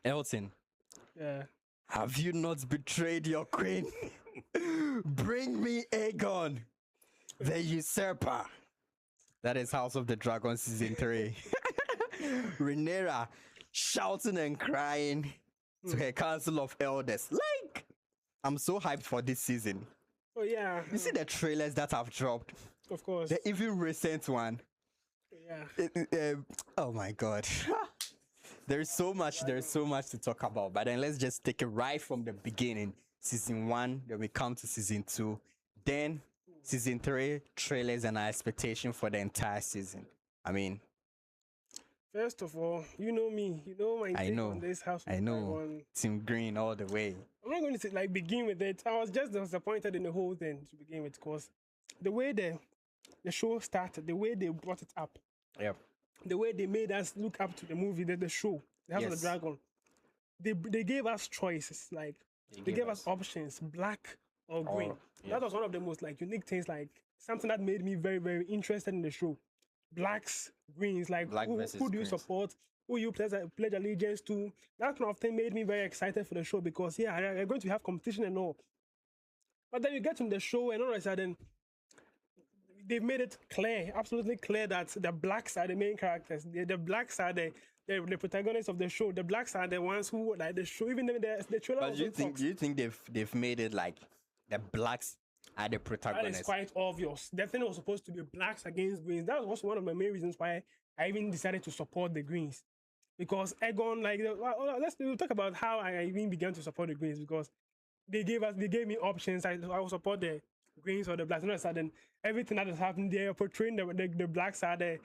Elton, Yeah. have you not betrayed your queen? Bring me Aegon, the usurper. That is House of the Dragon season 3. Rhaenyra shouting and crying to her council of elders. Like, I'm so hyped for this season. Oh yeah. You see the trailers that have dropped? Of course. The even recent one. Yeah. Oh my god. There's so much to talk about. But then let's just take it right from the beginning. Season 1, then we come to season 2. Then season 3, trailers and our expectation for the entire season. I mean, First of all, you know me. You know my take on this house. I know. Team Green all the way. I'm not going to say, begin with it. I was just disappointed in the whole thing to begin with, because the way the show started, the way they brought it up, Yep. the way they made us look up to the movie, the show, the House of the Dragon. They gave us choices, like they gave us options, black or green. That was one of the most unique things, something that made me very, very interested in the show. Blacks, greens, who do you support, who you pledge allegiance to. That kind of thing made me very excited for the show, because they're going to have competition and all. But then you get in the show and all of a sudden they've made it clear, absolutely clear, that the blacks are the main characters. The blacks are the protagonists of the show. The blacks are the ones who the show. Even the trailer. But do you think they've made it like the blacks are the protagonists? That is quite obvious. The thing was supposed to be blacks against greens. That was also one of my main reasons why I even decided to support the greens, because Aegon, we'll talk about how I even began to support the greens, because they gave me options. I will support the greens or the blacks. And all of a sudden, everything that is happening, they are portraying the blacks are they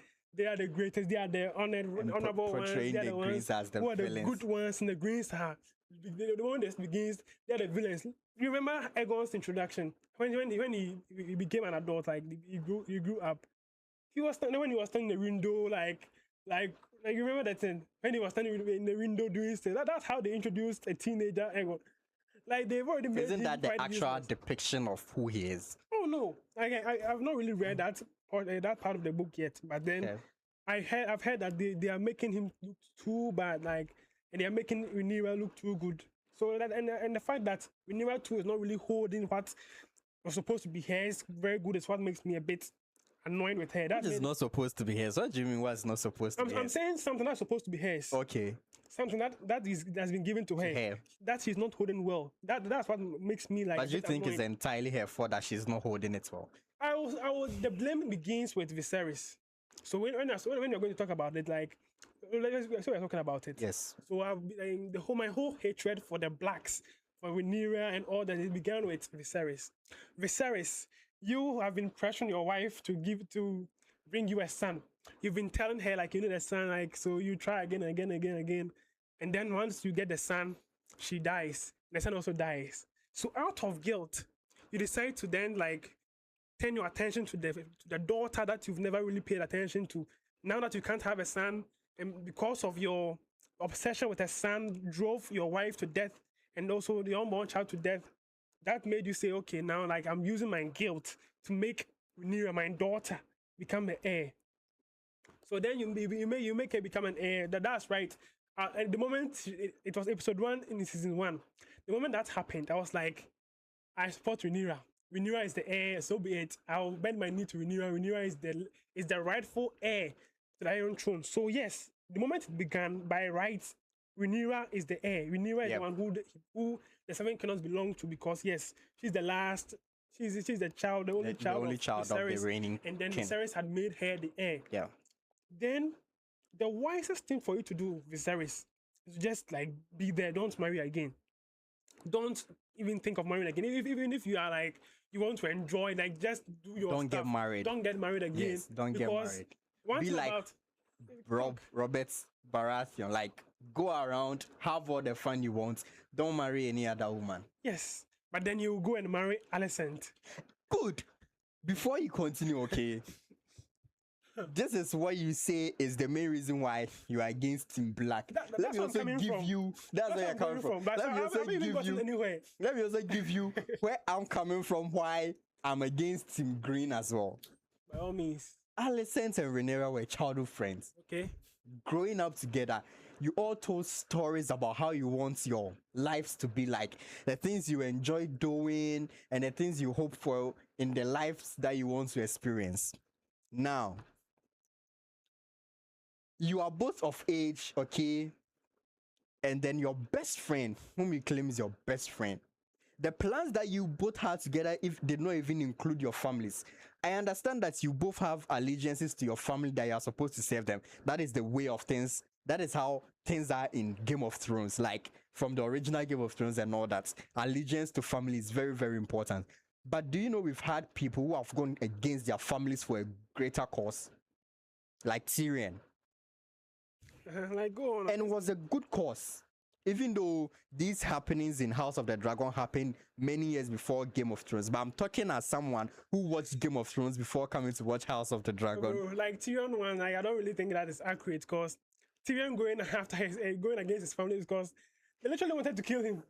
are the greatest, they are the honorable ones, they are the ones as the who are the villains. good ones, and the greens are the one that begins, they are the villains. You remember Aegon's introduction when he became an adult, he grew up. He was when he was standing in the window, you remember that thing when he was standing in the window doing stuff. That's how they introduced a teenager Aegon. They've already made. Isn't that the actual useless depiction of who he is? Oh no, I've not really read that or that part of the book yet. But then I've heard that they are making him look too bad, and they are making Rhaenyra look too good. So that and the fact that Rhaenyra too is not really holding what was supposed to be hers very good is what makes me a bit annoyed with her. That is not supposed to be hers. What do you mean what's not supposed to be hers? I'm saying something that's supposed to be hers. Okay. Something that's been given to her. That she's not holding well. That's what makes me But you think annoyed. it's entirely her fault that she's not holding it well? The blame begins with Viserys. So when you're going to talk about it, let's say we're talking about it. Yes. So my whole hatred for the blacks, for Rhaenyra and all that, it began with Viserys. Viserys, you have been pressuring your wife to bring you a son. You've been telling her you need a son, so you try again, and then once you get the son, she dies. The son also dies. So out of guilt, you decide to then turn your attention to the daughter that you've never really paid attention to. Now that you can't have a son, and because of your obsession with a son, drove your wife to death, and also the unborn child to death. That made you say, okay, now I'm using my guilt to make Rhaenyra, my daughter, become the heir. So then you make her become an heir. That's right. At the moment, it was episode 1 in season 1. The moment that happened, I was like, I support Rhaenyra. Rhaenyra is the heir, so be it. I'll bend my knee to Rhaenyra. Rhaenyra is the rightful heir to the Iron Throne. So yes, the moment it began, by rights, Rhaenyra is the heir. Rhaenyra is the one who the 7 Kingdoms belong to, because yes, she's the last. She's the child, the only child of the reigning and then king. Viserys had made her the heir. Yeah. Then the wisest thing for you to do, Viserys, is just be there. Don't marry again. Don't even think of marrying again. Even if you are you want to enjoy, just do your Don't stuff. get married. Don't get married again. Yes, don't get married. Be like Robert Baratheon. Go around, have all the fun you want. Don't marry any other woman. Yes, but then you go and marry Alicent. Good. Before you continue, okay. This is what you say is the main reason why you are against Team Black. Let me also give you. That's where you're coming from. Let me also give you where I'm coming from. Why I'm against Team Green as well. By all means. Alicent and Rhaenyra were childhood friends. Okay. Growing up together, you all told stories about how you want your lives to be like, the things you enjoy doing, and the things you hope for in the lives that you want to experience. Now, you are both of age, okay? And then your best friend, whom you claim is your best friend, the plans that you both had together, if did not even include your families. I understand that you both have allegiances to your family that you are supposed to serve them. That is the way of things. That is how things are in Game of Thrones, like from the original Game of Thrones and all that. Allegiance to family is very, very important. But do you know we've had people who have gone against their families for a greater cause? Like Tyrion. Like, go on. And it was a good cause. Even though these happenings in House of the Dragon happened many years before Game of Thrones, but I'm talking as someone who watched Game of Thrones before coming to watch House of the Dragon. Bro, like Tyrion one, like, I don't really think that is accurate, because Tyrion going after going against his family because they literally wanted to kill him.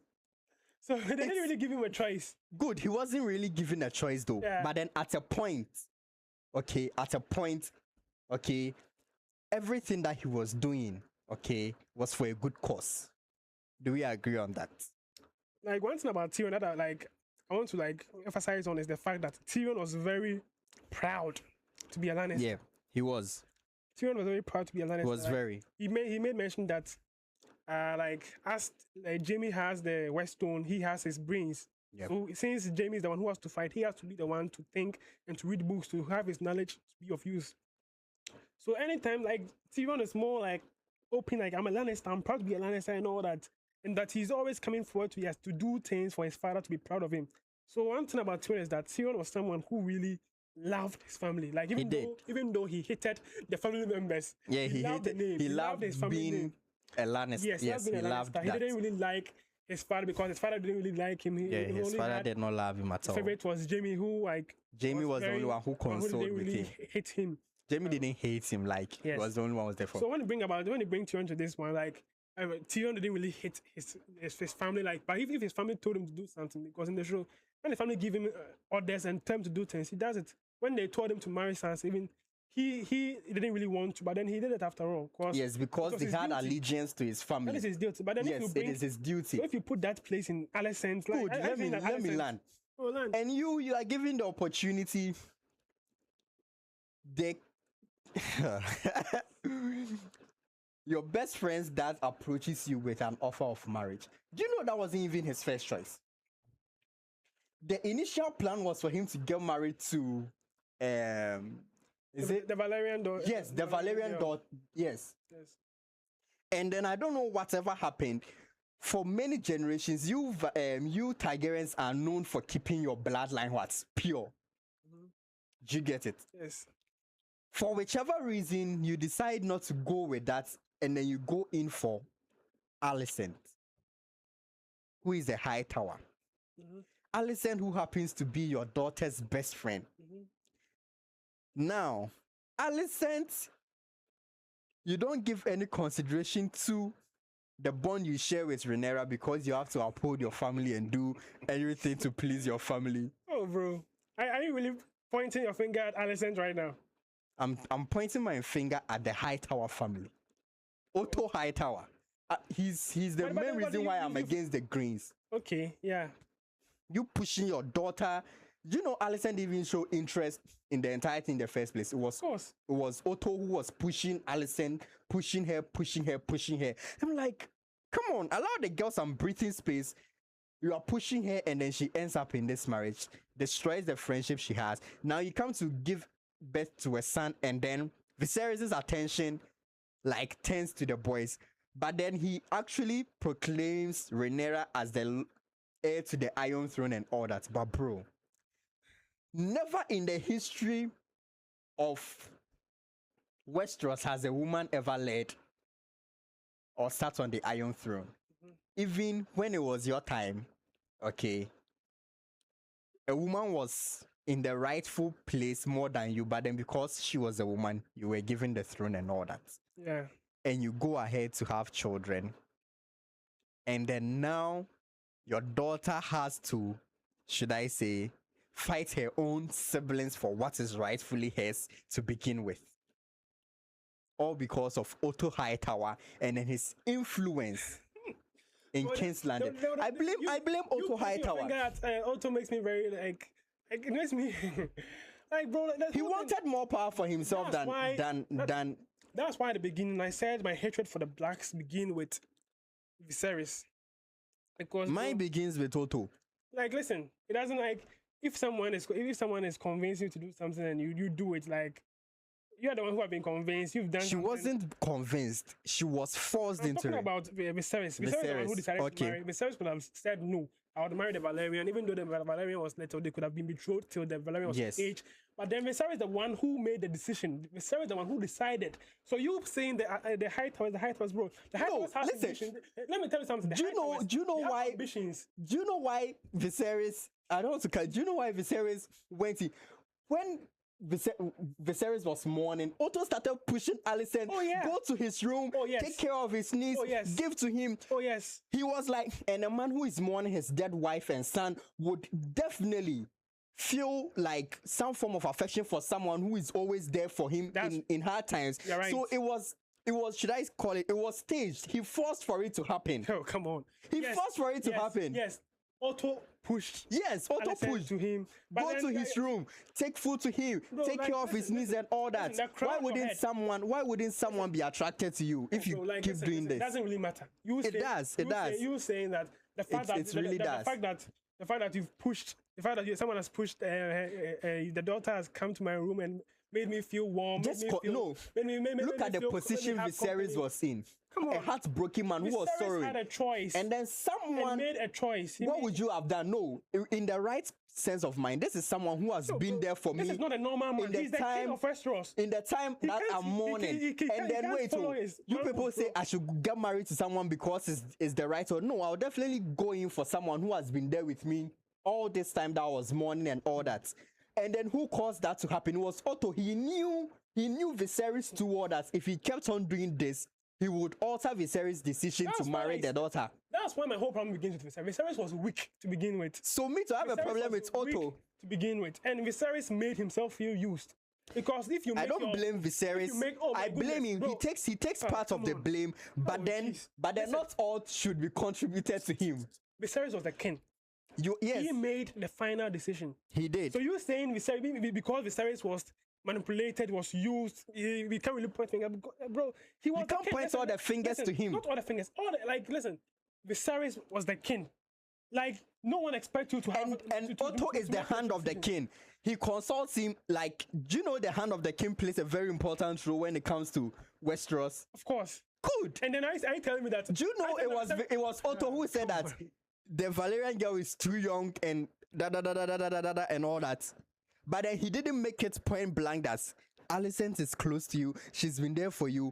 So they didn't really give him a choice. Good, he wasn't really given a choice though. Yeah. But then at a point, okay, everything that he was doing, okay, was for a good cause. Do we agree on that? Like, one thing about Tyrion that I want to like emphasize on is the fact that Tyrion was very proud to be a Lannister. Yeah, he was. Tyrion was very proud to be a Lannister. He was very. He made mention that as Jaime has the Weststone, he has his brains. Yep. So since Jaime is the one who has to fight, he has to be the one to think and to read books, to have his knowledge to be of use. So anytime like Tyrion is more like open, like, I'm a Lannister, I'm proud to be a Lannister and all that. And that he's always coming forward to, he has to do things for his father to be proud of him. So one thing about Tyrion is that Tyrion was someone who really loved his family. Like, even though he hated the family members, yeah, he loved the name. He loved his family being name. a Lannister. Yes, he loved that. He didn't really like his father because his father didn't really like him. His father did not love him at all. His favorite was Jaime, who like Jaime was the only one who consoled with him. Hate him. Jaime didn't hate him, like, he was the only one who was there for. So when you bring Tyrion to this one, like, Tyrion didn't really hate his family, like, but if his family told him to do something, because in the show, when the family give him orders and tell him to do things, he does it. When they told him to marry Sansa, even he didn't really want to, but then he did it after all. Yes, because they had allegiance to his family. That is his duty. But then yes, it is his duty. So if you put that place in Alicent's, like, good, let me land. Oh, land. And you are given the opportunity. Your best friend's dad approaches you with an offer of marriage. Do you know that wasn't even his first choice? The initial plan was for him to get married to the Valerian daughter? Yes, the Valerian daughter. Yes. And then I don't know whatever happened. For many generations, you Targaryens are known for keeping your bloodline what's pure. Do you get it? Yes. For whichever reason, you decide not to go with that, and then you go in for Alicent, who is a high tower. Alicent, who happens to be your daughter's best friend. Now, Alicent, you don't give any consideration to the bond you share with Rhaenyra because you have to uphold your family and do everything to please your family. Oh, bro. Are you really pointing your finger at Alicent right now? I'm pointing my finger at the Hightower family. Otto Hightower. He's the main reason why I'm against the Greens. Okay, yeah. You pushing your daughter. You know, Alicent even show interest in the entire thing in the first place. It was Otto who was pushing Alicent, pushing her. I'm like, come on, allow the girl some breathing space. You are pushing her, and then she ends up in this marriage, destroys the friendship she has. Now you come to give birth to a son, and then Viserys' attention like turns to the boys, but then he actually proclaims Rhaenyra as the heir to the Iron Throne and all that. But bro, never in the history of Westeros has a woman ever led or sat on the Iron Throne. Even when it was your time, okay, a woman was in the rightful place more than you, but then because she was a woman, you were given the throne and all that. Yeah. And you go ahead to have children. And then now your daughter has to, should I say, fight her own siblings for what is rightfully hers to begin with. all because of Otto Hightower and then his influence in King's Landing. I blame Otto you Hightower. Otto makes me very it makes me like, bro. He wanted more power for himself than. That's why at the beginning I said my hatred for the blacks begin with Viserys, because Mine begins with Otto. like, listen, it doesn't, like, if someone is convincing you to do something and you do it, like, you're the one who have been convinced. You've done. She something. wasn't convinced. She was forced I'm into talking it. about Viserys. Viserys is the one who decided to marry. Viserys could have said no. I would marry the Valerian, even though the Valerian was little. They could have been betrothed till the Valerian was age. But then Viserys is the one who made the decision. Viserys is the one who decided. So you saying the Hightowers, bro. The Hightowers has ambitions. Let me tell you something. Do you know why? Ambitions. Do you know why Viserys? I don't want to. Do you know why Viserys went in when Viserys was mourning? Otto started pushing Alicent. Oh, yeah. Go to his room. Oh, yes. Take care of his niece. Oh, yes. Give to him. Oh, yes. He was like, and a man who is mourning his dead wife and son would definitely feel like some form of affection for someone who is always there for him in hard times. You're right. So it was, should I call it? It was staged. He forced for it to happen. Oh, come on. He forced for it to happen. Yes. Otto pushed. Yes, Otto pushed to him. Go to his room, take food to him, take care of his needs and all that. Why wouldn't someone be attracted to you if you keep doing this? It doesn't really matter. It does. You saying that the fact that someone has pushed the daughter has come to my room and made me feel warm. Look at the position Viserys was in. A heartbroken man who was sorry. Had a choice. And then someone made a choice. What would you have done? No, in the right sense of mind, this is someone who has been there for me. This is not a normal man. He's the king of Westeros. In the time that I'm mourning. And then wait, you people say I should get married to someone because it's the right or no, I'll definitely go in for someone who has been there with me all this time that I was mourning and all that. And then who caused that to happen? It was Otto. He knew Viserys toward us. If he kept on doing this, he would alter Viserys' decision to marry the daughter. That's why my whole problem begins with Viserys. Viserys was weak to begin with. So me to have a problem with Otto to begin with, and Viserys made himself feel used. Because if you make I don't blame Viserys. I blame him. Bro. He takes part of the blame, but then not all should be contributed to him. Viserys was the king. Yes. He made the final decision. He did. So you're saying Viserys, because Viserys was manipulated, was used, we can't really point fingers, bro. He was. You can't point all the fingers to him. Not all the fingers. Listen, Viserys was the king. Like, no one expects you to have. And Otto is the hand of the king. He consults him. Like, do you know the hand of the king plays a very important role when it comes to Westeros? Of course. Good. And then I telling me that. Do you know it was Otto who said that the Valerian girl is too young and and all that. But then he didn't make it point blank that Alicent is close to you. She's been there for you.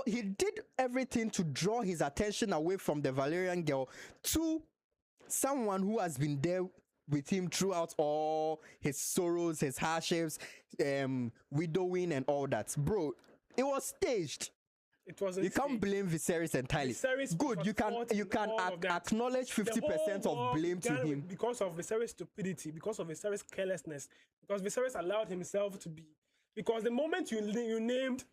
He did everything to draw his attention away from the Valerian girl to someone who has been there with him throughout all his sorrows, his hardships, widowing and all that. Bro, it was staged. It wasn't. You can't blame Viserys entirely. Good, you can acknowledge 50% of blame to him because of Viserys' stupidity, because of Viserys' carelessness, because Viserys allowed himself to be. Because the moment you named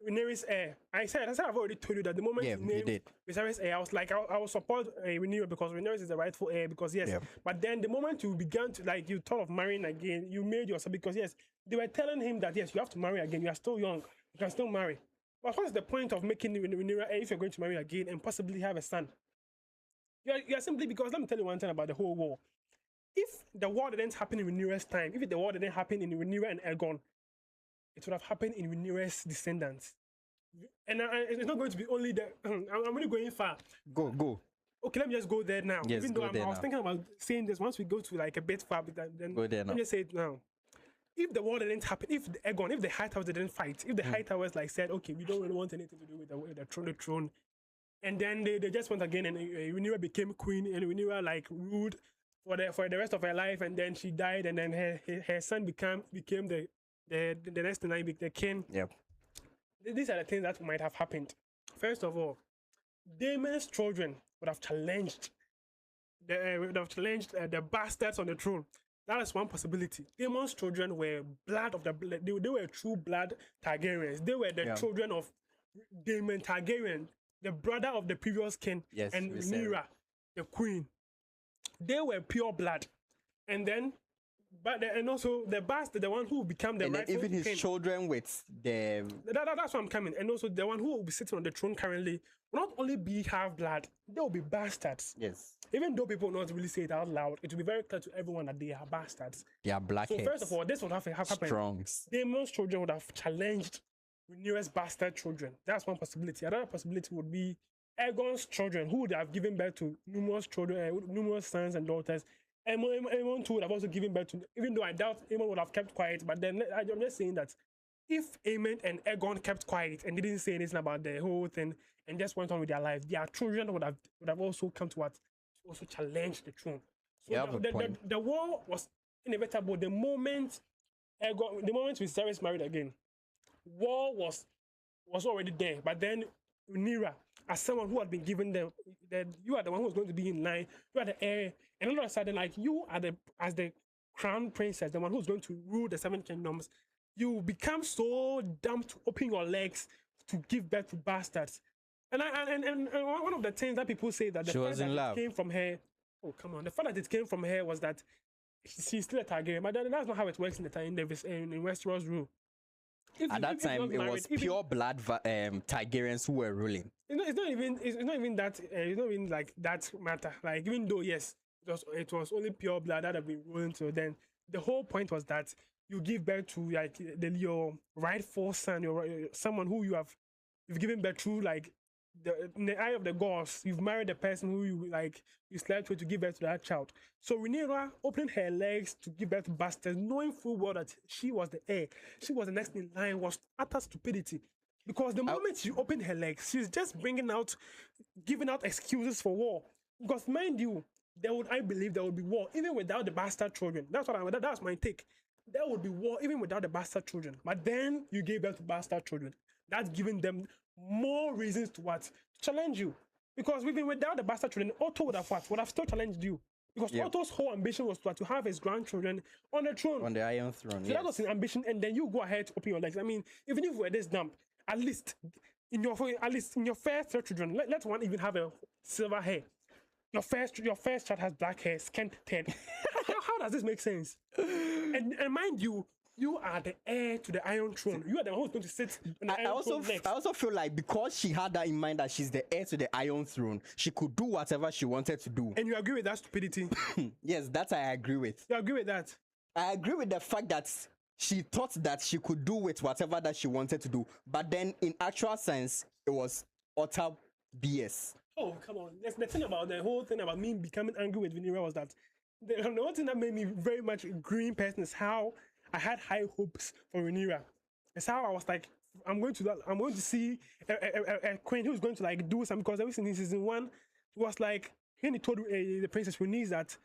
Rhaenyra's heir, I said I've already told you that the moment you named Viserys' heir, I was like, I will support Rhaenyra because Rhaenyra is the rightful heir. Because yes, but then the moment you began to you thought of marrying again, you made yourself, because yes, they were telling him that yes, you have to marry again. You are still young. You can still marry. But what's the point of making Rhaenyra if you're going to marry again and possibly have a son? You're simply, because let me tell you one thing about the whole war. If the war didn't happen in Rhaenyra's time, if the war didn't happen in Rhaenyra and Aegon, it would have happened in Rhaenyra's descendants. And it's not going to be only the. I'm really going far. Go. Okay, let me just go there now. Yes, even though I was thinking about saying this once we go to like a bit far, then go there now. Let me just say it now. If the war didn't happen, if the Hightowers didn't fight, if the Hightowers said, okay, we don't really want anything to do with the throne, and then they just went again, and Rhaenyra became queen, and Rhaenyra ruled for the rest of her life, and then she died, and then her son became the next in line, the king. Yep. These are the things that might have happened. First of all, Daemon's children would have challenged the bastards on the throne. That is one possibility. Daemon's children were blood of the blood. They were true blood Targaryens. They were the children of Daemon Targaryen, the brother of the previous king, Yes, and we said. Rhaenyra, the queen. They were pure blood, and then, and also the bastard, the one who will become the And then rightful even his king. children with the That's what I'm coming. And also the one who will be sitting on the throne currently will not only be half blood, they will be bastards. yes, Even though people will not really say it out loud, it will be very clear to everyone that they are bastards. they are So blackheads. first of all, this would have happened. Strongs. Daemon's children would have challenged Rhaenyra's bastard children. That's one possibility. Another possibility would be Aegon's children, who would have given birth to numerous children, numerous sons and daughters. Aemon too would have also given birth to, even though I doubt Aemon would have kept quiet, but then I'm just saying that if Aemon and Aegon kept quiet and didn't say anything about the whole thing and just went on with their life, their children would have also come to what? To also challenge the throne. So You have a point. the war was inevitable. The moment Viserys married again, war was already there. But then Rhaenyra, as someone who had been given you are the one who was going to be in line, you are the heir, and all of a sudden, like you are as the crown princess, the one who's going to rule the seven kingdoms, you become so dumb to open your legs to give birth to bastards. And one of the things that people say that the She fact was in that love. it came from her, oh come on, the fact that it came from her was that she's still a Targaryen, but that's not how it works in Westeros rule. At that time, not it married, was pure blood Targaryens who were ruling. It's not even that. It's not even like that matter. Like even though yes, it was only pure blood that had been ruling till then. The whole point was that you give birth to like your rightful son, someone who you've given birth to, like in the eye of the gods. You've married the person who you slept with to give birth to that child. So Rhaenyra opening her legs to give birth to bastards, knowing full well that she was the heir, she was the next in line, was utter stupidity. Because the moment she opened her legs, she's just giving out excuses for war. Because mind you, I believe there would be war even without the bastard children. That's my take. There would be war even without the bastard children. But then you gave birth to bastard children. That's giving them more reasons to what? To challenge you. Because even without the bastard children, Otto would have still challenged you. Because Otto's whole ambition was to have his grandchildren on the throne. On the Iron Throne, So that was his ambition, and then you go ahead to open your legs. I mean, even if you were this dumb, at least in your first three children, let one even have a silver hair. Your first child has black hair, skin tan. How does this make sense? And mind you, you are the heir to the Iron Throne. You are the one who's going to sit on the Iron Throne next. I also feel like because she had that in mind that she's the heir to the Iron Throne, she could do whatever she wanted to do. And you agree with that stupidity? Yes, that I agree with. You agree with that? I agree with the fact that she thought that she could do with whatever that she wanted to do, but then in actual sense, it was utter BS. Oh, come on. The thing about the whole thing about me becoming angry with Rhaenyra was that the one thing that made me very much a green person is how I had high hopes for Rhaenyra. It's how I was like, I'm going to see a queen who's going to like do something, because everything in season 1 was like, he told the Princess Rhaenys that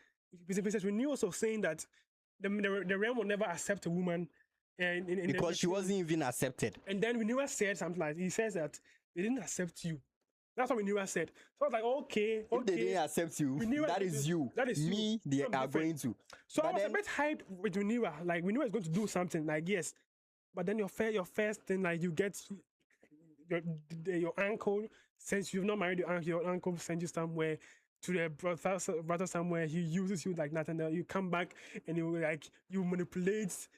Princess Rhaenys also saying that the realm will never accept a woman, because she wasn't even accepted. And then Rhaenyra said something like, he says that they didn't accept you. That's what Rhaenyra said. So I was like, okay. If they didn't accept you, that is you. That is me. You. They are going to. So I was a bit hyped with Rhaenyra. Like Rhaenyra is going to do something. Like yes, but then your first thing, like you get your uncle, since you've not married your uncle sends you somewhere to the brother somewhere. He uses you like nothing. You come back and you manipulate.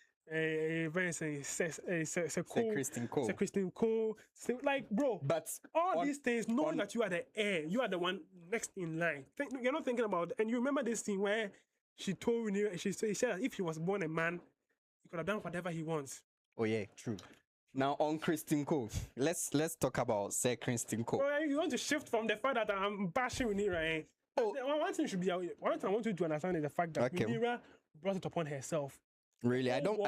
Christine Cole. Like, bro, but these things, knowing that you are the heir, you are the one next in line. You're not thinking about, and you remember this thing where she told Rhaenyra, she said that if he was born a man, he could have done whatever he wants. Oh yeah, true. Now on Christine Cole, let's talk about Sir Christine Cole. Well, you want to shift from the fact that I'm bashing Rhaenyra. One thing I want you to understand is the fact that Rhaenyra brought it upon herself. Really, I don't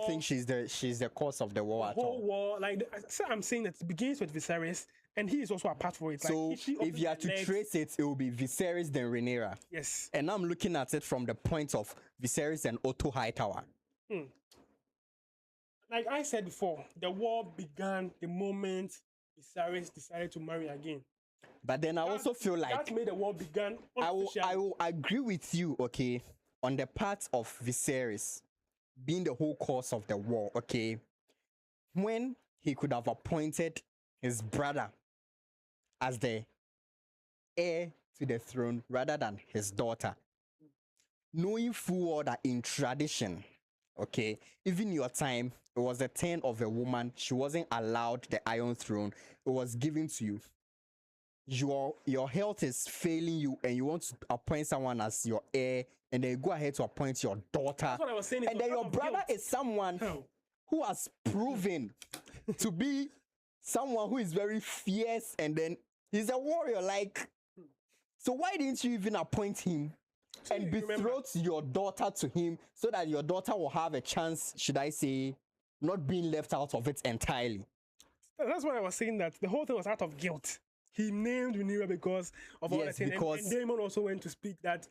think she's the cause of the war at all. The whole war, I'm saying that it begins with Viserys, and he is also a part for it. So if you have to trace it, it will be Viserys then Rhaenyra. Yes. And I'm looking at it from the point of Viserys and Otto Hightower. Like I said before, the war began the moment Viserys decided to marry again. But then I also feel like that made the war begin. I will agree with you, okay, on the part of Viserys being the whole cause of the war, okay, when he could have appointed his brother as the heir to the throne rather than his daughter, knowing full well that in tradition, okay, even your time, it was the turn of a woman. She wasn't allowed the Iron Throne. It was given to you. Your health is failing you, and you want to appoint someone as your heir, and then you go ahead to appoint your daughter. That's what I was saying. And then your brother is someone who has proven to be someone who is very fierce, and then he's a warrior. Like, so why didn't you even appoint him and betroth your daughter to him so that your daughter will have a chance, should I say, not being left out of it entirely? That's why I was saying that the whole thing was out of guilt. He named Rhaenyra because of all that. And Damon also went to say that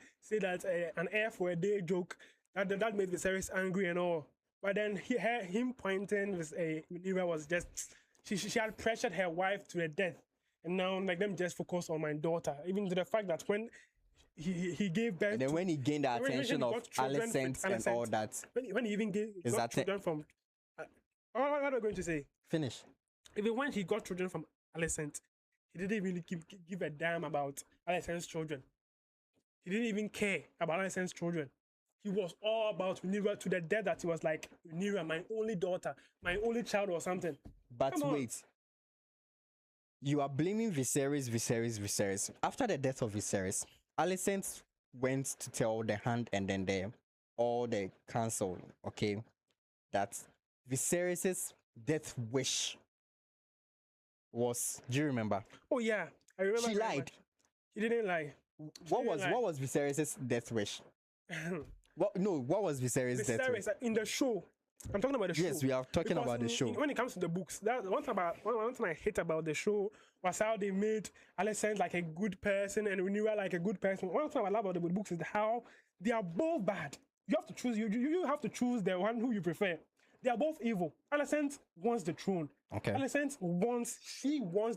an heir for a day joke that made Viserys angry and all. But then him pointing with Rhaenyra was just she had pressured her wife to the death, and now like them just focus on my daughter. Even to the fact that when he gave birth, and then when he gained the attention of Alicent and all that, when he even got children from, what are we going to say? Finish. Even when he got children from Alicent, he didn't really give a damn about Alicent's children. He didn't even care about Alicent's children. He was all about Rhaenyra to the death that he was like, Rhaenyra, my only daughter, my only child or something. But wait. You are blaming Viserys. After the death of Viserys, Alicent went to tell the Hand and then all the council, okay, that Viserys's death wish was, do you remember? Oh yeah, I remember. She lied. She didn't lie. What was Viserys's death wish? What was Viserys' death wish? In the show. I'm talking about the show. Yes, we are talking about the show. When it comes to the books, that one thing I hate about the show was how they made Alicent like a good person and Rhaenyra like a good person. One thing I love about the books is how they are both bad. You have to choose. You have to choose the one who you prefer. They are both evil. Alicent wants the throne. Okay. Alicent wants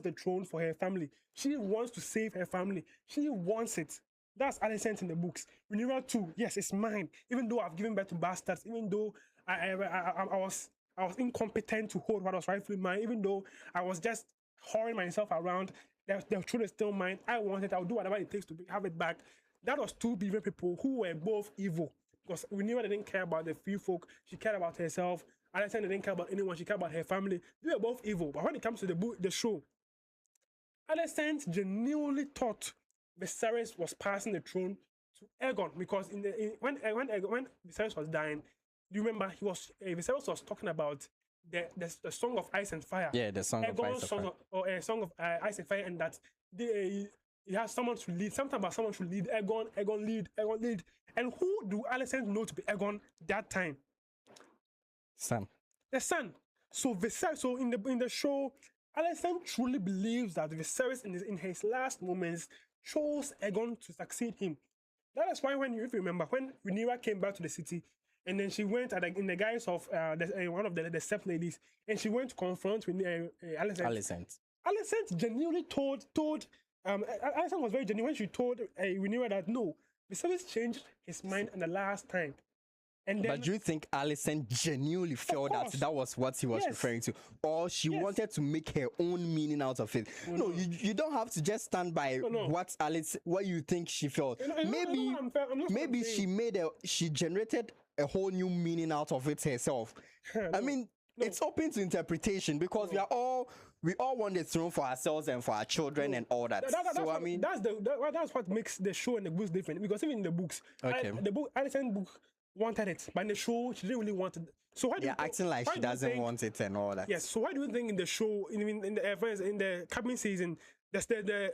the throne for her family. She wants to save her family. She wants it. That's Alicent in the books. Rhaenyra too. Yes, it's mine. Even though I've given birth to bastards. Even though I was incompetent to hold what was rightfully mine. Even though I was just whoring myself around. The throne is still mine. I want it. I'll do whatever it takes to have it back. That was two evil people who were both evil. Because Rhaenyra didn't care about the free folk. She cared about herself. Alicent didn't care about anyone. She cared about her family. They were both evil. But when it comes to the show, Alicent genuinely thought Viserys was passing the throne to Aegon, because when Viserys was dying, do you remember Viserys was talking about the Song of Ice and Fire? Yeah, the Song of Ice and Fire. Or a Song of Ice and Fire, and that he has someone to lead. Something about someone should lead. Aegon lead. And who do Alicent know to be Aegon that time? Son. The son. So Viserys. So in the show, Alicent truly believes that Viserys in his last moments chose Aegon to succeed him. That is why if you remember, when Rhaenyra came back to the city, and then she went in the guise of one of the step ladies, and she went to confront Alicent. Alicent genuinely told Alicent was very genuine when she told Rhaenyra that no, Viserys changed his mind in the last time. And then, but do you think Alicent genuinely felt that was what he was referring to? Or she wanted to make her own meaning out of it? No, you don't have to just stand by what you think she felt. Maybe she generated a whole new meaning out of it herself. I mean, it's open to interpretation, because we all want the throne for ourselves and for our children and all that. That's what makes the show and the books different. Because even in the books, Alicent book wanted it, but in the show she didn't really want it. So why acting like she doesn't want it and all that. Yes. So why do you think in the show, in the coming season, the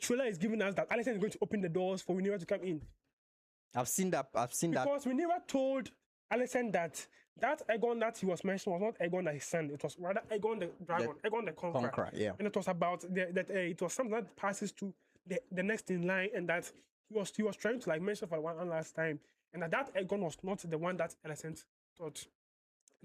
trailer is giving us that Alicent is going to open the doors for Rhaenyra to come in? I've seen that. Because Rhaenyra told Alicent that Aegon that he was mentioning was not Aegon that his son. It was rather Aegon the dragon, Aegon the conqueror. Yeah. And it was about that it was something that passes to the next in line, and that he was trying to like mention for one last time. And that Aegon was not the one that Alicent thought.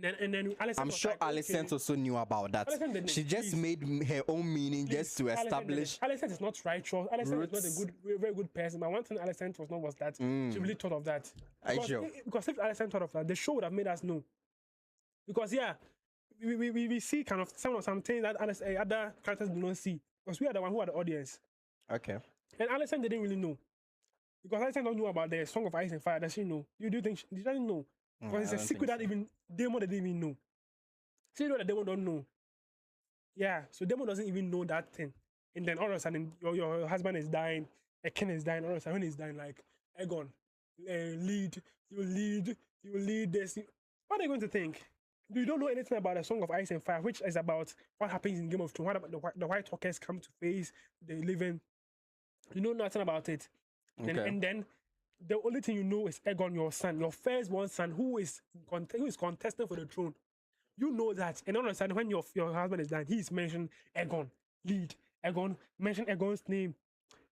And then Alicent I'm was sure like, okay. Alicent also knew about that. Alicent didn't, She just please. made her own meaning just to establish. Alicent is not righteous. Alicent is not a roots. very good person. But one thing Alicent was that she really thought of that. Are you Because, sure? because if Alicent thought of that, the show would have made us know. Because yeah, we see kind of some things that other characters do not see. Because we are the one who are the audience. Okay. And Alicent didn't really know. Because Alicent don't know about the Song of Ice and Fire. Does she know? You do think she doesn't know? Because it's I a don't secret think that even Damon didn't even know. So you know that Damon don't know. Yeah, so Damon doesn't even know that thing. And then all of a sudden, your husband is dying, a king is dying, all of a sudden when he's dying, like, Aegon, you lead this. What are you going to think? You don't know anything about the Song of Ice and Fire, which is about what happens in Game of Thrones, what about the White Walkers come to face, they live in. You know nothing about it. Okay. And then the only thing you know is Aegon, your son, your firstborn son, who is contesting for the throne. You know that, and all of a sudden, when your husband is dying, he's mentioned Aegon, lead Aegon, mention Aegon's name.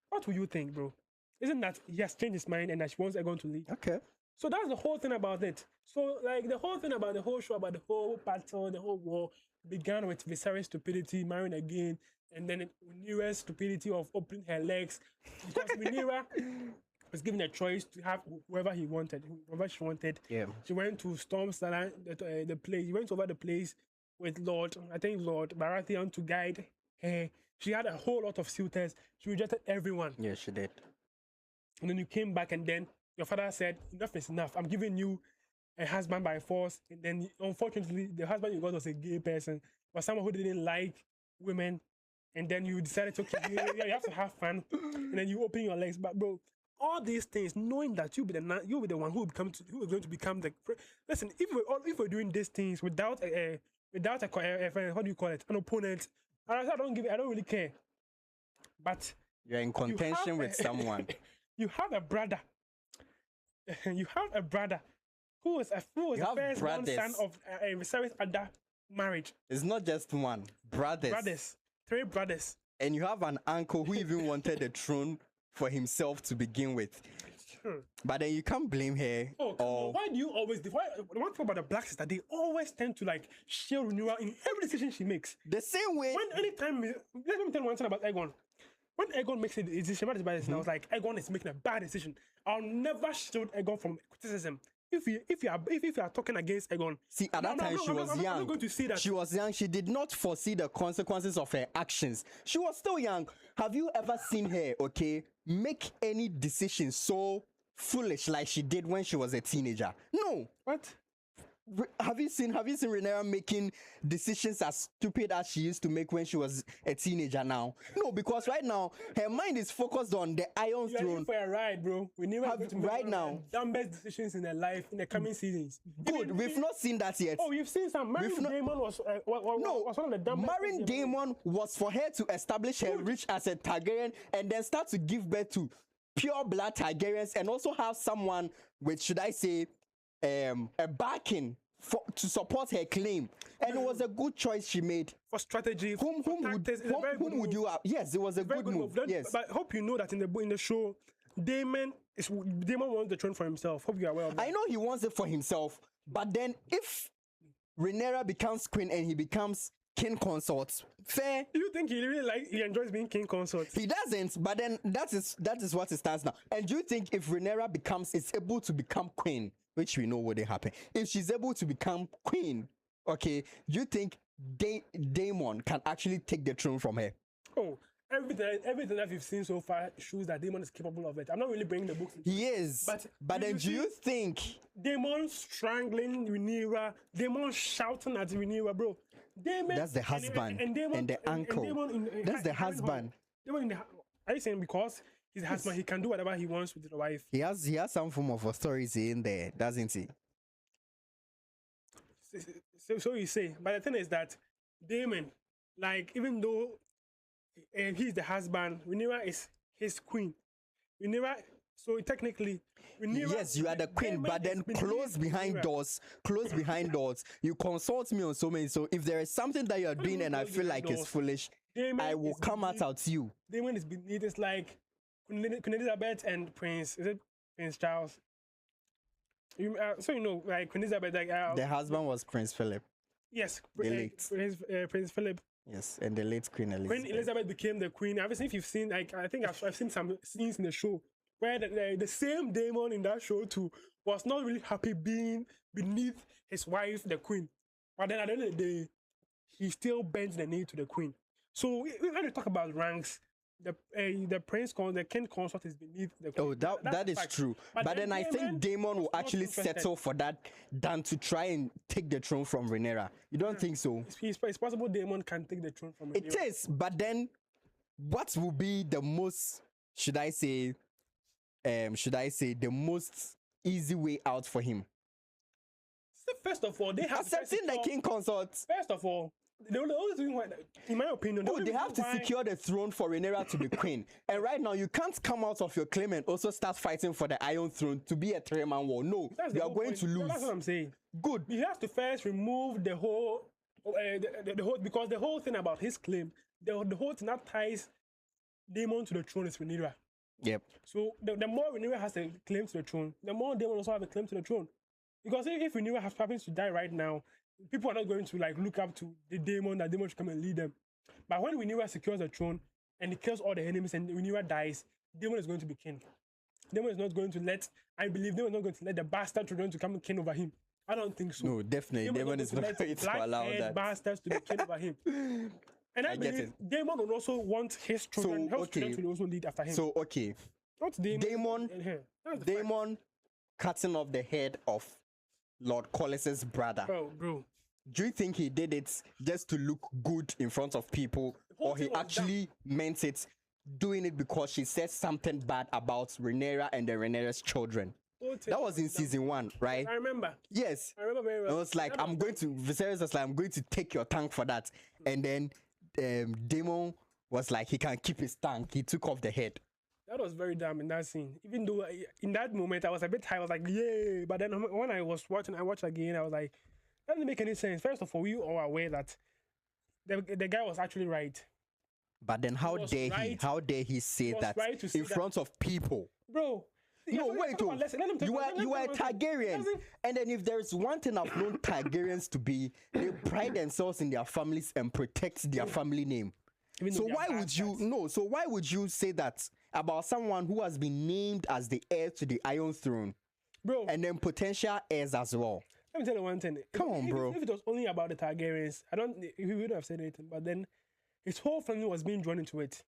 What will you think, bro? Isn't that he has changed his mind and that she wants Aegon to lead? Okay. So that's the whole thing about it. So like the whole thing about the whole show, about the whole battle, the whole war, began with Viserys' stupidity, marrying again, and then Rhaenyra's stupidity of opening her legs, because Rhaenyra was given a choice to have whoever she wanted. Yeah. She went to Storm's the place. She went over the place with Lord Baratheon to guide her. She had a whole lot of suitors. She rejected everyone. Yeah, she did. And then you came back, and then your father said, enough is enough. I'm giving you a husband by force. And then, unfortunately, the husband you got was a gay person, but someone who didn't like women. And then you decided to, okay, you have to have fun. And then you open your legs. But, bro, all these things, knowing that you'll be the one who is going to become the. Listen, if we're doing these things without a how do you call it, an opponent, I don't really care. But You're in contention with someone. You have a brother. You have a brother who was the first son of Viserys' other marriage. It's not just one. Brothers. 3 brothers. And you have an uncle who even wanted the throne for himself to begin with. But then you can't blame her. Oh, come on. Why do you always... The one thing about the Blacks is that they always tend to like shield Rhaenyra in every decision she makes. The same way... Let me tell you one thing about Aegon. When Aegon makes a decision, I was like, Aegon is making a bad decision. I'll never shield Aegon from criticism. If you are talking against Aegon, see, at that time she was young. I'm not going to say that. She was young. She did not foresee the consequences of her actions. She was still young. Have you ever seen her, make any decision so foolish like she did when she was a teenager? No. What? Have you seen Rhaenyra making decisions as stupid as she used to make when she was a teenager now? No, because right now her mind is focused on the Iron Throne. You're for a ride, bro. We never have to make right now the dumbest decisions in her life in the coming seasons. Good, we've not seen that yet. Oh, you've seen some. Marrying Daemon was one of the dumbest. Marrying Daemon was for her to establish her reach as a Targaryen and then start to give birth to pure blood Targaryens and also have someone with, should I say, a backing to support her claim, and it was a good choice she made for strategy. Whom would you have? Yes, it was a good move. Yes, but I hope you know that in the show, Damon wants the throne for himself. Hope you are aware of that. I know he wants it for himself, but then if Rhaenyra becomes queen and he becomes king consort, fair. Do you think he enjoys being king consort? He doesn't, but then that is what it stands now. And do you think if Rhaenyra is able to become queen, which we know wouldn't happen, if she's able to become queen, do you think Daemon can actually take the throne from her? Oh, everything that we've seen so far shows that Daemon is capable of it. I'm not really bringing the books. He is, but then do you think Daemon strangling Rhaenyra, Daemon shouting at Rhaenyra, bro? Daemon, that's the husband and the uncle. That's the husband. Are you saying because he's the husband, he can do whatever he wants with the wife? He has some form of authority in there, doesn't he? So you say, but the thing is that Daemon, like, even though he's the husband, Rhaenyra is his queen. Rhaenyra, so technically, Rhaenyra, yes, you are the queen, Daemon, but then close behind doors, you consult me on so many. So if there is something that you are doing and I feel like it's foolish, Daemon I will come out at you. Daemon is beneath. It's like Queen Elizabeth and Prince Charles. So like Queen Elizabeth, like The husband was Prince Philip. yes, the late. Prince Philip. Yes, and the late Queen Elizabeth. Queen Elizabeth became the queen. Obviously, if you've seen, like, I think I've seen some scenes in the show where the same Damon in that show too was not really happy being beneath his wife, the queen. But then at the end of the day, he still bends the knee to the queen. So when you talk about ranks, the king consort is beneath the queen. Oh, that is fact. true. But then I think Damon will actually settle for that than to try and take the throne from Rhaenyra. You don't think so? It's possible Damon can take the throne from Rhaenyra. It is, but then what will be the most, should I say the most easy way out for him? So first of all, they have accepting the king consort. First of all, the only thing why, in my opinion, they have to secure the throne for Rhaenyra to be queen. And right now, you can't come out of your claim and also start fighting for the Iron Throne to be a three-man war. No, you are going to lose. That's what I'm saying. Good. He has to first remove the whole, the whole, because the whole thing about his claim, the whole thing that ties Daemon to the throne is Rhaenyra. Yep. So the more Rhaenyra has a claim to the throne, the more Daemon also have a claim to the throne. Because if Rhaenyra happens to die right now, people are not going to like look up to the Daemon that Daemon should come and lead them. But when Rhaenyra secures the throne and he kills all the enemies and Rhaenyra dies, Daemon is going to be king. Daemon is not going to let, I believe Daemon is not going to let the bastard children to come king over him. I don't think so. No, definitely. Daemon is not going to allow that. Bastards to be king over him. And I believe Daemon will also want his children, children to also lead after him. So, okay. Not Daemon cutting off the head of Lord Corlys's brother. Bro. Do you think he did it just to look good in front of people, or he actually meant it, doing it because she said something bad about Rhaenyra and the Rhaenyra's children? That was in season 1, right? I remember. Yes. I remember very well. It was like, Viserys was like, I'm going to take your tongue for that. And then Daemon was like, he can keep his tongue. He took off the head. That was very dumb in that scene. Even though in that moment I was a bit tired, I was like, yay. But then when I watched again, I was like, that doesn't make any sense. First of all, we all are aware that the guy was actually right. But then how dare he say that in front of people? Bro. No, wait, you are a Targaryen. And then if there's one thing I've known Targaryens to be, they pride themselves in their families and protect their family name. So why would you say that about someone who has been named as the heir to the Iron Throne? Bro. And then potential heirs as well. Let me tell you one thing. Come on, bro. If it was only about the Targaryens, he wouldn't have said anything. But then his whole family was being drawn into it.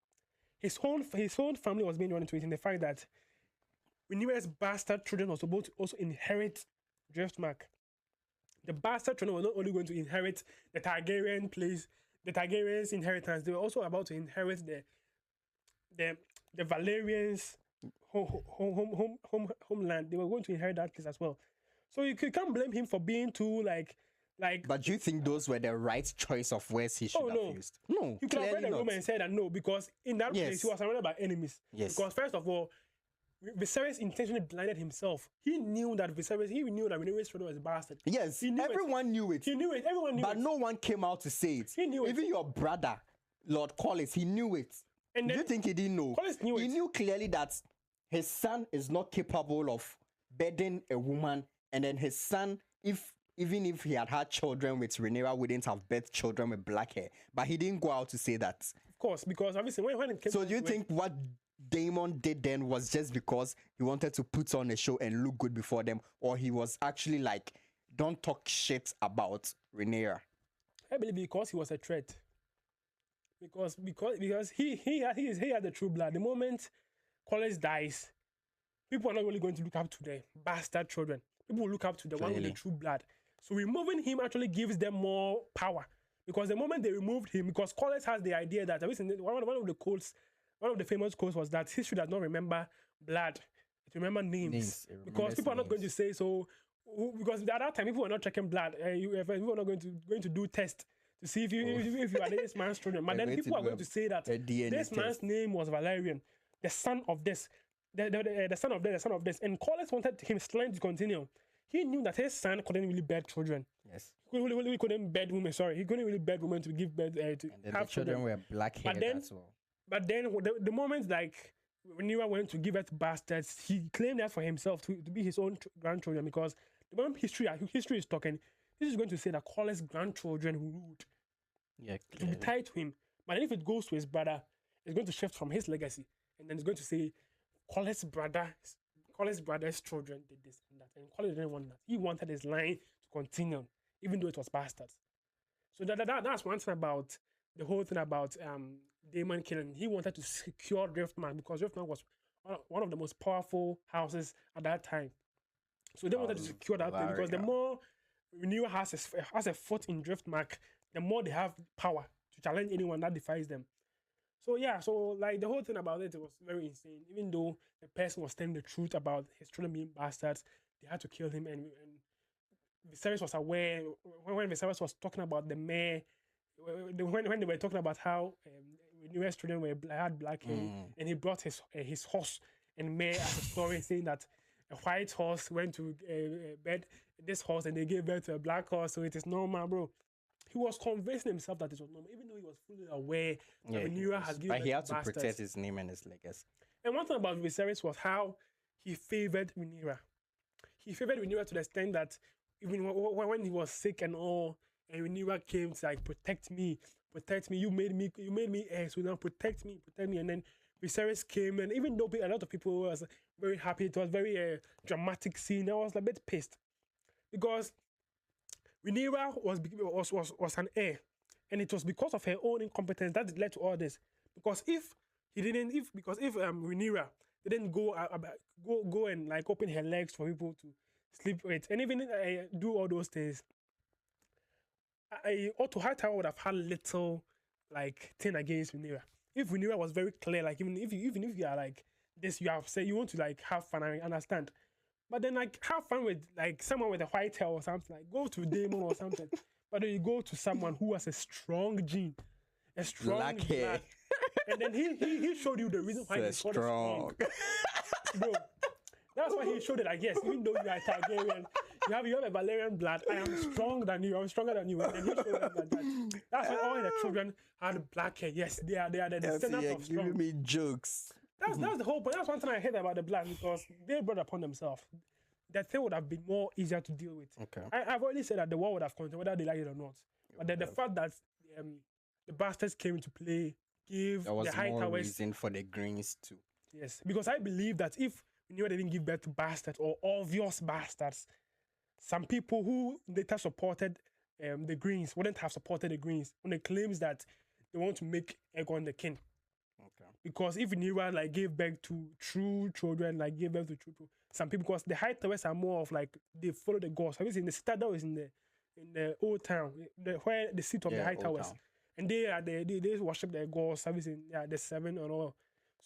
His whole family was being drawn into it in the fact that Rhaenyra's bastard children were supposed to also inherit Driftmark. The bastard children were not only going to inherit the Targaryen place, the Targaryens' inheritance, they were also about to inherit the Valerians' homeland. They were going to inherit that place as well. So you can't blame him for being too like. But do you think those were the right choice of words he should have used? No, you could have read the room and said that no, because in that place he was surrounded by enemies. Yes. Because first of all, Viserys intentionally blinded himself. He knew that Rhaenyra's children was a bastard. Yes, everyone knew it. He knew it. Everyone knew it. But no one came out to say it. He knew it. Even your brother, Lord Corlys, he knew it. And do you think he didn't know? Corlys knew it. He knew clearly that his son is not capable of bedding a woman, and then his son, even if he had children with Rhaenyra, wouldn't have birthed children with black hair. But he didn't go out to say that. Of course, because obviously when it came. So do you think what Daemon did then was just because he wanted to put on a show and look good before them, or he was actually like, don't talk shit about Rhaenyra? I believe because he was a threat. Because he had the true blood. The moment Corlys dies, people are not really going to look up to the bastard children. People will look up to the one with the true blood. So removing him actually gives them more power. Because the moment they removed him, because Corlys has the idea that one of the famous quotes was that history does not remember blood, it remembers names. Because people are not going to say so. Because at that time, people were not checking blood. People were not going to do tests to see if you are this man's children. But then people are going to say that this man's name was Valerian, the son of this, the son of this, the son of this. And Corlys wanted him line to continue. He knew that his son couldn't really bear children. Yes. He couldn't bear women. Sorry, he couldn't really bear women to give birth to and have the children were black haired as well. But then the moment like Rhaenyra went to give birth to bastards, he claimed that for himself to be his own grandchildren, because the moment history is talking, this is going to say that Corlys' grandchildren who ruled Yeah, to be tied to him. But then if it goes to his brother, it's going to shift from his legacy, and then it's going to say Corlys' brother's children did this and that, and Corlys didn't want that. He wanted his line to continue, even though it was bastards. So that's one thing about the whole thing about Daemon killing. He wanted to secure Driftmark because Driftmark was one of the most powerful houses at that time. So they wanted to secure that place because the more Rhaenyra has a foot in Driftmark, the more they have power to challenge anyone that defies them. So yeah, so like the whole thing about it was very insane. Even though the person was telling the truth about his children being bastards, they had to kill him, and Viserys was aware when Viserys was talking about the mayor, when they were talking about how Rhaenyra's children had black hair, and he brought his horse and mare as a story, saying that a white horse went to bed this horse and they gave birth to a black horse, so it is normal, bro. He was convincing himself that it was normal, even though he was fully aware that Rhaenyra has given birth to bastards. But he had to protect his name and his legacy. And one thing about Viserys was how he favored Rhaenyra. He favored Rhaenyra to the extent that even when he was sick and all, and Rhaenyra came to like protect me. You made me heir, so now protect me. And then Viserys came, and even though a lot of people was very happy, it was very dramatic scene. I was a bit pissed because Rhaenyra was an heir, and it was because of her own incompetence that led to all this. Because if Rhaenyra didn't go and like open her legs for people to sleep with, and even do all those things, Otto Hightower would have had little like thing against Rhaenyra. If Rhaenyra was very clear, like even if you are like this, you have said you want to like have fun, I understand. But then like have fun with like someone with a white hair or something, like go to Daemon or something. But then you go to someone who has a strong gene, a strong black hair. And then he showed you the reason why he's so strong. Bro, that's why he showed it, like, yes, even though you are Targaryen, you have a Valerian blood, I am stronger than you, I'm stronger than you. And then he showed them that. That's why all the children had black hair. Yes, they are the descendants of strong. Giving me jokes. That's the whole point. That's one thing I hate about the blood, because they brought upon themselves. That thing would have been more easier to deal with. Okay. I've already said that the war would have continued, whether they like it or not. But then the fact that the bastards came into play gave there was the High more Towers reason for the greens too. Yes, because I believe that if Rhaenyra didn't give birth to bastards or obvious bastards, some people who later supported the Greens wouldn't have supported the Greens when it claims that they want to make Aegon the king. Okay. Because if Rhaenyra like gave birth to true children, like gave birth to true some people, because the High Towers are more of like they follow the gods. Have you seen the Citadel is in the old town, where the seat of the High Towers, town. And they worship their gods. Have you seen the seven and all?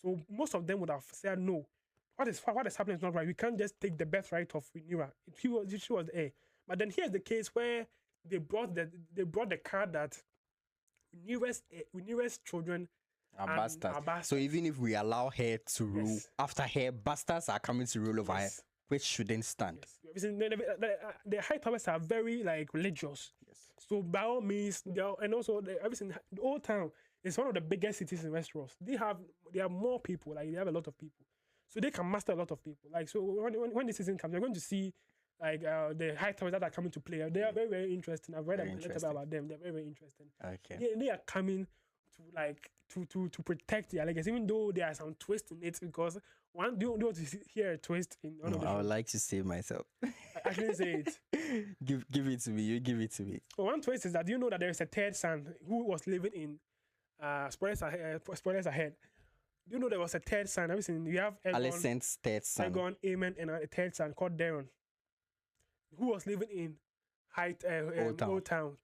So most of them would have said no. What is happening is not right. We can't just take the birthright of Rhaenyra. She was the heir. But then here's the case where they brought the card that Rhaenyra's children are bastards. So even if we allow her to rule, after her, bastards are coming to rule over her, which shouldn't stand. Yes. The High Towers are very like religious. Yes. So by all means, and also the Old Town is one of the biggest cities in Westeros. They have more people. Like they have a lot of people, so they can master a lot of people. Like so when the season comes, you're going to see like the High Towers that are coming to play. They are very, very interesting. I've read a little about them. They're very, very interesting. Okay. They are coming to like to protect their legacy, even though there are some twists in it. Because do you want to hear a twist in one of the I would like to save myself. I shouldn't say it. Give it to me. You give it to me. Well, one twist is that you know that there is a third son who was living in spoilers ahead. Do you know there was a third son? Have you seen? You have Alicent's third son. Aegon, Aemon, and a third son called Daron, who was living in Old Town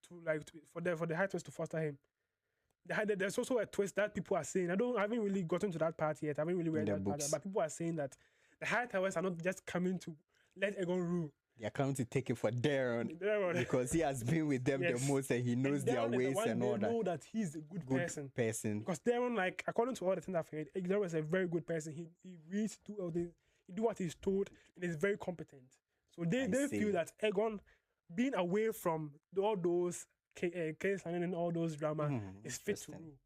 for the High Towers to foster him. There's also a twist that people are saying. I haven't really gotten to that part yet. I haven't really read that part, but people are saying that the High Towers are not just coming to let Aegon rule. They are coming to take it for Daron because he has been with them the most and he knows their ways and all that. They know that he's a good person. Because Daron, like according to all the things I've heard, Daron is a very good person. He reads, he do what he's told, and is very competent. So they feel that Aegon, being away from all those case and all those drama, is fit to rule.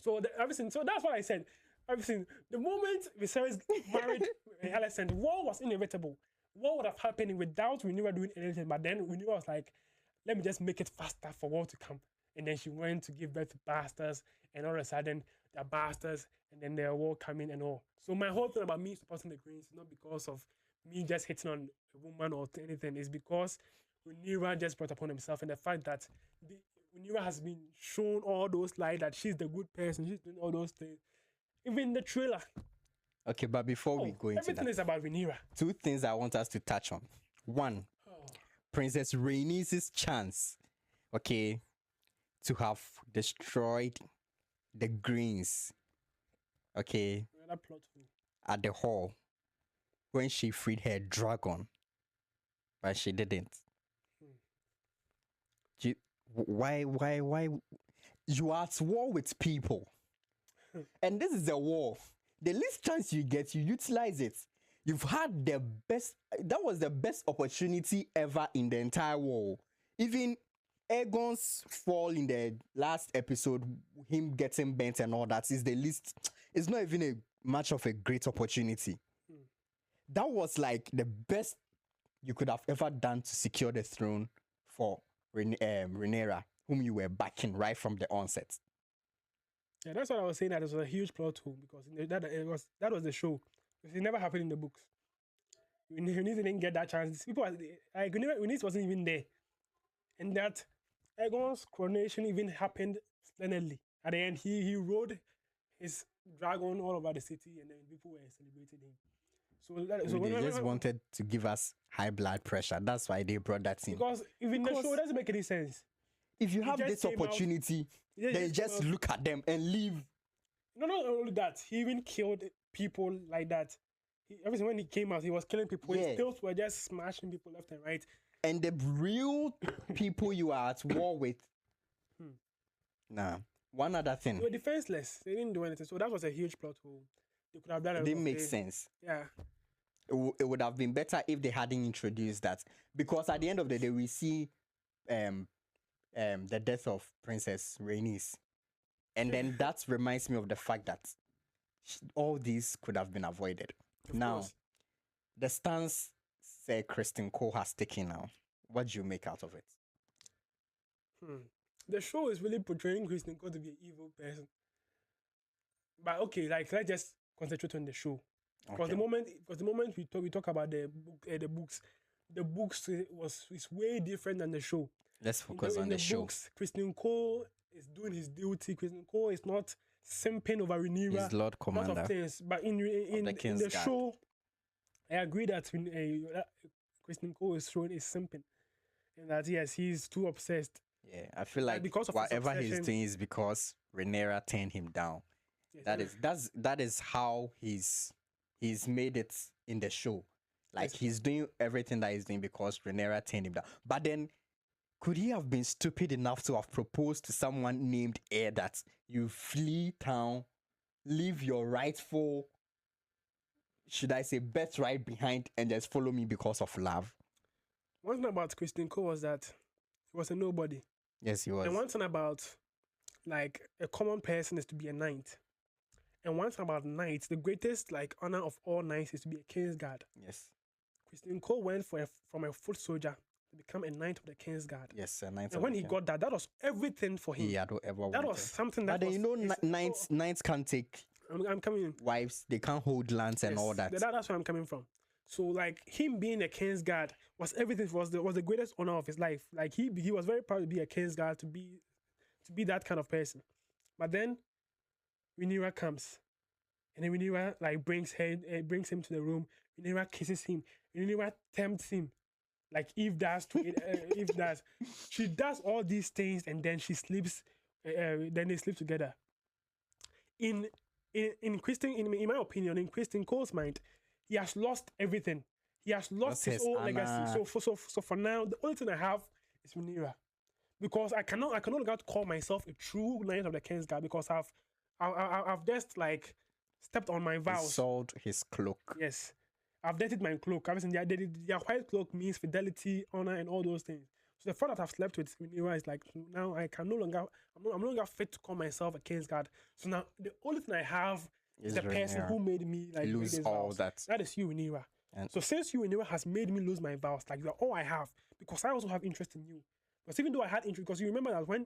So so that's what I said. everything. The moment Viserys married Alicent, war was inevitable. War would have happened without Rhaenyra doing anything. But then Rhaenyra was like, let me just make it faster for war to come. And then she went to give birth to bastards, and all of a sudden they're bastards, and then they're war coming and all. So my whole thing about me supporting the Greens is not because of me just hitting on a woman or anything. It's because Rhaenyra just brought upon himself, and the fact that Rhaenyra has been shown all those lies that she's the good person, she's doing all those things. Even the trailer. Okay, but before we go into everything that, is about Rhaenyra. two things I want us to touch on. One, Princess Rhaenys' chance, okay, to have destroyed the Greens, okay, Another plot hole. at the hall when she freed her dragon, but she didn't. Why? You are at war with people, and this is a war. The least chance you get, you utilize it. You've had the best. That was the best opportunity ever in the entire war. Even Aegon's fall in the last episode, him getting bent and all that, is the least. It's not even a much of a great opportunity. That was like the best you could have ever done to secure the throne for Rhaenyra, whom you were backing right from the onset. Yeah, that's what I was saying. That it was a huge plot hole because that was the show. It never happened in the books. Eunice didn't get that chance. People like Eunice wasn't even there, and that Aegon's coronation even happened splendidly. At the end, he rode his dragon all over the city, and then people were celebrating him. So They just wanted to give us high blood pressure. That's why they brought that in. Because even the show doesn't make any sense. If you have this opportunity, then just look at them and leave. No, not only that. He even killed people like that. Everything when he came out, he was killing people. His stills were just smashing people left and right. And the real people you are at war with. Nah. One other thing. They were defenseless. They didn't do anything. So that was a huge plot hole. They could have done it. It didn't make sense. Yeah. It would have been better if they hadn't introduced that. Because at the end of the day, we see the death of Princess Rhaenys. And then that reminds me of the fact that all these could have been avoided. Of course. The stance Kristen Cole has taken now, what do you make out of it? The show is really portraying Kristen Cole to be an evil person. But okay, like let's just concentrate on the show. Because the moment we talk about the books, the books is way different than the show. Let's focus on the show. Books, Kristen Cole is doing his duty. Kristen Cole is not simping over Rhaenyra. He's Lord Commander. Lot of things. But in the show, I agree that Kristen Cole is showing is simping, and that yes, he's too obsessed. Yeah, I feel like because of whatever he's doing is because Rhaenyra turned him down. Yes, that is how he's made it in the show. Like he's doing everything that he's doing because Rhaenyra turned him down. But then, could he have been stupid enough to have proposed to someone named Heir that you flee town, leave your rightful, should I say, birthright behind and just follow me because of love? One thing about Kristen Cole was that he was a nobody. Yes, he was. And one thing about like a common person is to be a knight. And one thing about knights, the greatest like honor of all knights is to be a king's guard. Yes. Kristen Cole went from a foot soldier to become a knight of the king's guard. Yes, a knight. And when he got that, that was everything for him. He had ever that was something that. But then knights can't take. I'm coming in. Wives, they can't hold lands and all that. That's where I'm coming from. So like him being a king's guard was everything. Was the greatest honor of his life. Like he was very proud to be a king's guard, to be that kind of person. But then Rhaenyra comes, and then Rhaenyra like brings him to the room. Rhaenyra kisses him. Rhaenyra tempts him, like Eve does to Eve does. She does all these things, and then she sleeps. Then they sleep together. In my opinion, in Kristen Cole's mind, he has lost everything. He has lost his old legacy. So for now, the only thing I have is Rhaenyra, because I cannot longer call myself a true knight of the King's Guard because I've just like stepped on my vows. He sold his cloak. Yes, I've dated my cloak. Obviously, their white cloak means fidelity, honor, and all those things. So the fact that I've slept with Rhaenyra is like now I'm no longer fit to call myself a King's Guard. So now the only thing I have It's the person Rhaenyra. who made me like make Lose these all vows. that. That is you, Rhaenyra. And So since you, Rhaenyra, has made me lose my vows, like you are all I have, because I also have interest in you. Because even though I had interest, because you remember that when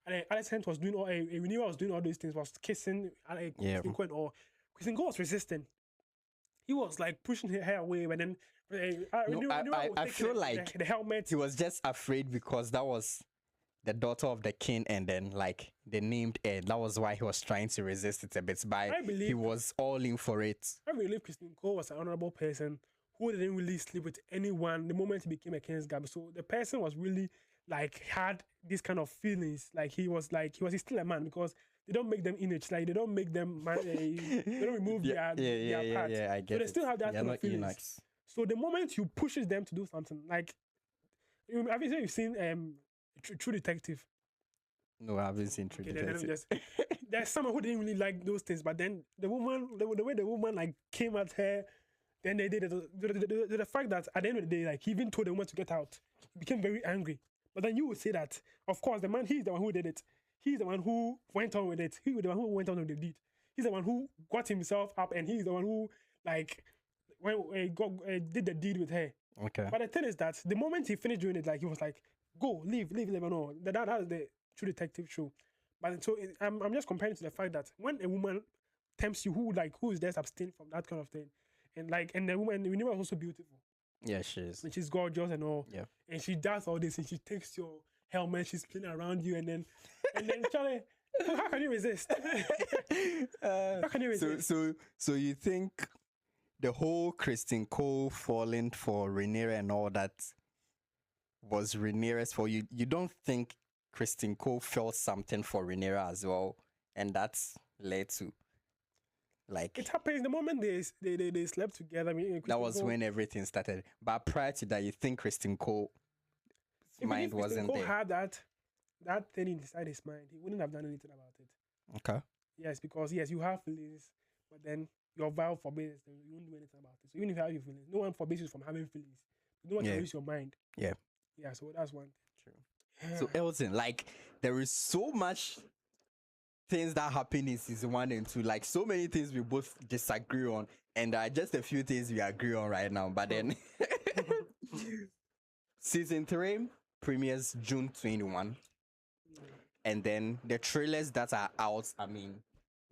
Alicent was doing all, Rhaenyra was doing all these things, was kissing Yeah. Kristen Cole, or Kristen Cole was resisting. He was like pushing her hair away, but then Rhaenyra would I take feel like the helmet. he was just afraid because that was the daughter of the king, and then like the named heir. That was why he was trying to resist it a bit. But I believe- he was all in for it. I believe Kristen Cole was an honorable person who didn't really sleep with anyone the moment he became a king's guard. So the person was really like had this kind of feelings. Like he was still a man, because they don't make them image. Like they don't make them man, they don't remove their parts. I get So they it. still have that They're kind not of feelings. eunuchs. So the moment you pushes them to do something, like have you seen True Detective? No, I haven't seen True Okay, then let me Detective. there's someone who didn't really like those things, but then the way the woman like came at her, then they did it. The fact that at the end of the day, like he even told the woman to get out, he became very angry. But then you would say that, of course, the man, he's the one who did it. He's the one who went on with it. He was the one who went on with the deed. He's the one who got himself up, and he's the one who like did the deed with her. Okay. But the thing is that the moment he finished doing it, like he was like, "Go, leave, no." That is the True Detective show. But so I'm just comparing to the fact that when a woman tempts you, who is just abstain from that kind of thing, and the woman, we was also beautiful, Yeah, she is. and she's gorgeous and all, Yeah. and she does all this, and she takes your helmet, she's playing around you, and then Charlie, how can you resist? How can you resist? So you think the whole Kristen Cole falling for Rhaenyra and all that was Rhaenyra's for you? You don't think Kristen Cole felt something for Rhaenyra as well, and that's led to like It happens the moment they slept together. I mean, that Kristen was Cole- when everything started. But prior to that, you think Kristen Cole even mind if Kristen wasn't Cole there? had that thing inside his mind, he wouldn't have done anything about it. Okay. Yes, because yes, you have feelings, but then your vow forbids it, you won't do anything about it. So even if you have your feelings, no one forbids you from having feelings. No one Yeah. can use your mind. Yeah. Yeah, so that's one. True. So Elton, like there is so much things that happen in season 1 and 2, like so many things we both disagree on, and there are just a few things we agree on right now. But then season 3 premieres June 21, and then the trailers that are out, I mean,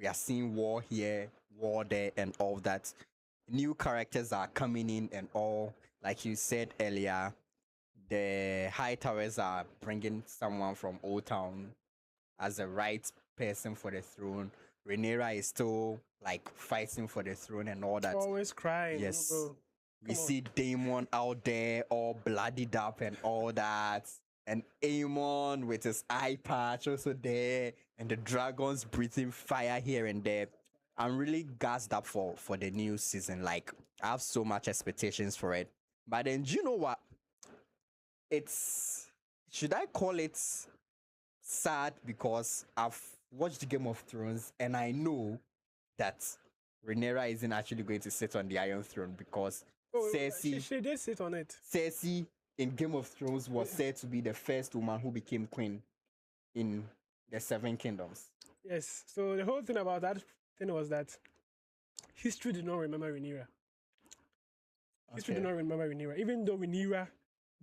we are seeing war here, war there, and all that. New characters are coming in and all. Like you said earlier, the High Towers are bringing someone from Old Town as the right person for the throne. Rhaenyra is still like fighting for the throne and all that. Always crying. Yes. Bro. We Come on. see Daemon out there all bloodied up and all that. And Aemon with his eye patch also there. And the dragons breathing fire here and there. I'm really gassed up for the new season. Like, I have so much expectations for it. But then, do you know what? Should I call it sad because I've watched Game of Thrones and I know that Rhaenyra isn't actually going to sit on the Iron Throne because Cersei she did sit on it. Cersei in Game of Thrones was said to be the first woman who became queen in the Seven Kingdoms. Yes. So the whole thing about that thing was that history did not remember Rhaenyra. History did not remember Rhaenyra, even though Rhaenyra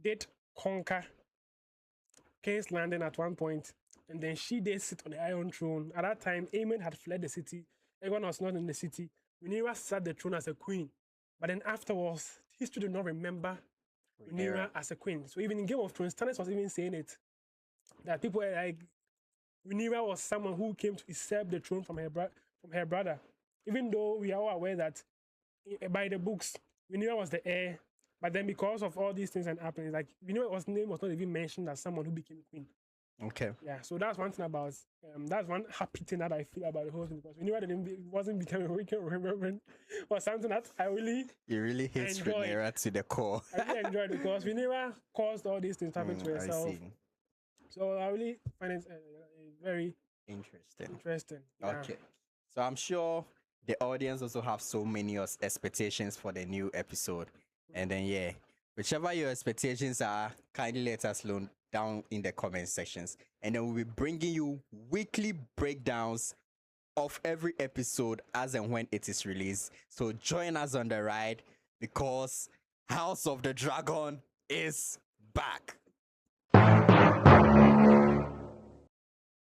did conquer King's Landing at one point, and then she did sit on the Iron Throne. At that time, Aemon had fled the city. Everyone was not in the city. Rhaenyra sat the throne as a queen. But then afterwards, history did not remember Rhaenyra as a queen. So even in Game of Thrones, Stannis was even saying it. That people were like, Rhaenyra was someone who came to usurp the throne from her brother. Even though we are all aware that by the books, Rhaenyra was the heir. But then because of all these things and happenings, like Rhaenyra's name was not even mentioned as someone who became queen. Okay. Yeah, so that's one thing about that's one happy thing that I feel about the whole thing, because Rhaenyra wasn't becoming remembered or something that I really You really hate enjoyed. Rhaenyra to the core. I really enjoyed it because Rhaenyra caused all these things to happen to I herself. see. So I really find it very Interesting. interesting. Yeah. Okay. So I'm sure the audience also have so many expectations for the new episode. And then, yeah, whichever your expectations are, kindly let us know down in the comment sections. And then we'll be bringing you weekly breakdowns of every episode as and when it is released. So join us on the ride because House of the Dragon is back.